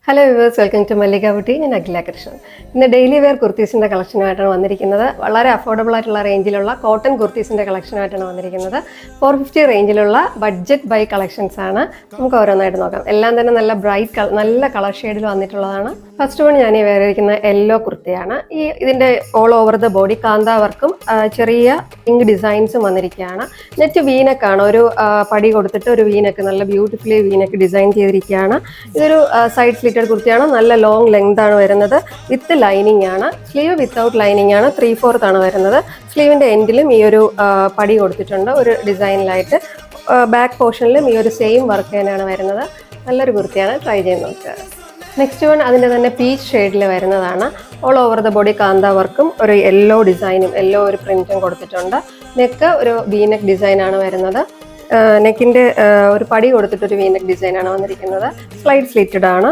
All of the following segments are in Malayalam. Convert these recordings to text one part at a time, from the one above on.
ഹലോ വ്യൂവേഴ്സ്, വെൽക്കം ടു മല്ലിക ബുട്ടി. ഞാൻ അഖില കൃഷ്ണൻ. ഇന്ന് ഡെയിലി വെയർ കുർത്തീസിൻ്റെ കളക്ഷനുമായിട്ടാണ് വന്നിരിക്കുന്നത്. വളരെ അഫോർഡബിൾ ആയിട്ടുള്ള റേഞ്ചിലുള്ള കോട്ടൺ കുർത്തീസിൻ്റെ കളക്ഷനുമായിട്ടാണ് വന്നിരിക്കുന്നത്. 450 റേഞ്ചിലുള്ള ബഡ്ജറ്റ് ബൈ കളക്ഷൻസ് ആണ്. നമുക്ക് ഓരോന്നായിട്ട് നോക്കാം. എല്ലാം തന്നെ നല്ല ബ്രൈറ്റ് നല്ല കളർ ഷെയ്ഡിൽ വന്നിട്ടുള്ളതാണ്. ഫസ്റ്റ് വൺ ഞാൻ ഈ വേറിയിരിക്കുന്ന യെല്ലോ കുർത്തിയാണ്. ഇതിൻ്റെ all over the body kantha വർക്കും ചെറിയ ഇങ്ക് ഡിസൈൻസും വന്നിരിക്കുകയാണ്. നെറ്റ് വീനക്കാണ്, ഒരു പടി കൊടുത്തിട്ട് ഒരു വീനക്ക് നല്ല ബ്യൂട്ടിഫുള്ളി വീനക്ക് ഡിസൈൻ ചെയ്തിരിക്കുകയാണ്. ഇതൊരു സൈഡ് സ്ലിറ്റഡ് കുർത്തിയാണ്. നല്ല ലോങ് ലെങ്ത് ആണ് വരുന്നത്. വിത്ത് ലൈനിങ് ആണ്. സ്ലീവ് വിത്തൗട്ട് ലൈനിങ് ആണ്. 3/4 ആണ് വരുന്നത്. സ്ലീവിൻ്റെ എൻഡിലും ഈ ഒരു പടി കൊടുത്തിട്ടുണ്ട് ഒരു ഡിസൈനിലായിട്ട്. ബാക്ക് പോർഷനിലും ഈ ഒരു സെയിം വർക്ക് തന്നെയാണ് വരുന്നത്. നല്ലൊരു കുർത്തിയാണ്, ട്രൈ ചെയ്ത് നോക്കുക. നെക്സ്റ്റ് വൺ അതിൻ്റെ തന്നെ പീച്ച് ഷെയ്ഡിൽ വരുന്നതാണ്. All over the body kantha വർക്കും ഒരു യെല്ലോ ഡിസൈനും യെല്ലോ ഒരു പ്രിന്റും കൊടുത്തിട്ടുണ്ട്. നെക്ക് ഒരു വീനെക്ക് ഡിസൈനാണ് വരുന്നത്. നെക്കിൻ്റെ ഒരു പടി കൊടുത്തിട്ടൊരു വീനെക്ക് ഡിസൈനാണ് വന്നിരിക്കുന്നത്. സ്ലൈഡ് സ്ലിറ്റഡ് ആണ്.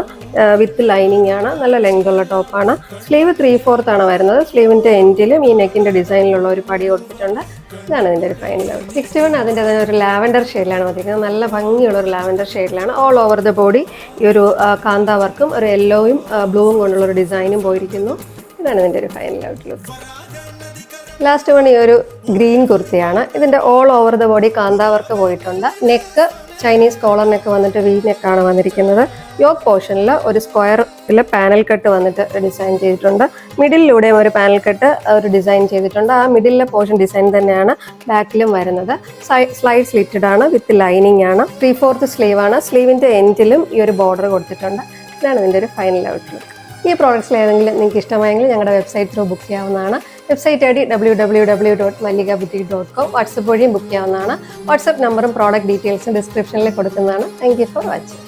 വിത്ത് ലൈനിങ് ആണ്. നല്ല ലെങ്ത് ഉള്ള ടോപ്പാണ്. സ്ലീവ് 3/4 ആണ് വരുന്നത്. സ്ലീവിൻ്റെ എൻഡിലും ഈ നെക്കിൻ്റെ ഡിസൈനിലുള്ള ഒരു പടി കൊടുത്തിട്ടുണ്ട്. ഇതാണ് ഇതിൻ്റെ ഒരു ഫൈനൽ ഔട്ട്. 61 അതിൻ്റെ തന്നെ ഒരു ലാവൻഡർ ഷെയ്ഡിലാണ് വന്നിരിക്കുന്നത്. നല്ല ഭംഗിയുള്ള ഒരു ലാവൻഡർ ഷെയ്ഡിലാണ്. ഓൾ ഓവർ ദ ബോഡി ഈ ഒരു കാന്താ വർക്കും ഒരു യെല്ലോയും ബ്ലൂവും കൊണ്ടുള്ളൊരു ഡിസൈനും പോയിരിക്കുന്നു. ഇതാണ് ഇതിൻ്റെ ഒരു final out look. Last one ഈ ഒരു ഗ്രീൻ കുർത്തിയാണ്. ഇതിൻ്റെ all over the body kantha work പോയിട്ടുണ്ട്. നെക്ക് ചൈനീസ് കോളർ നെക്ക് വന്നിട്ട് വി നെക്കാണ് വന്നിരിക്കുന്നത്. യോക്ക് പോർഷനിൽ ഒരു സ്ക്വയറിൽ പാനൽ കട്ട് വന്നിട്ട് ഡിസൈൻ ചെയ്തിട്ടുണ്ട്. മിഡിലൂടെയും ഒരു പാനൽ കട്ട് ഒരു ഡിസൈൻ ചെയ്തിട്ടുണ്ട്. ആ മിഡിലെ പോർഷൻ ഡിസൈൻ തന്നെയാണ് ബാക്കിലും വരുന്നത്. സ്ലൈഡ് സ്ലിറ്റഡ് ആണ്. വിത്ത് ലൈനിങ് ആണ്. 3/4 സ്ലീവ് ആണ്. സ്ലീവിൻ്റെ എൻഡിലും ഈ ഒരു ബോർഡർ കൊടുത്തിട്ടുണ്ട്. ഇതാണ് ഇതിൻ്റെ ഒരു ഫൈനൽ ഔട്ട്ലുക്ക്. ഈ പ്രോഡക്റ്റ്സിൽ ഏതെങ്കിലും നിങ്ങൾക്ക് ഇഷ്ടമായെങ്കിൽ ഞങ്ങളുടെ വെബ്സൈറ്റ് ത്രൂ ബുക്ക് ചെയ്യാവുന്നതാണ്. Website I D www.malligaboutique.com. WhatsApp വഴിയും ബുക്ക് ചെയ്യാവുന്നതാണ്. വാട്സപ്പ് നമ്പറും പ്രോഡക്റ്റ് ഡീറ്റെയിൽസും ഡിസ്ക്രിപ്ഷനിൽ കൊടുക്കുന്നതാണ്. Thank you for watching.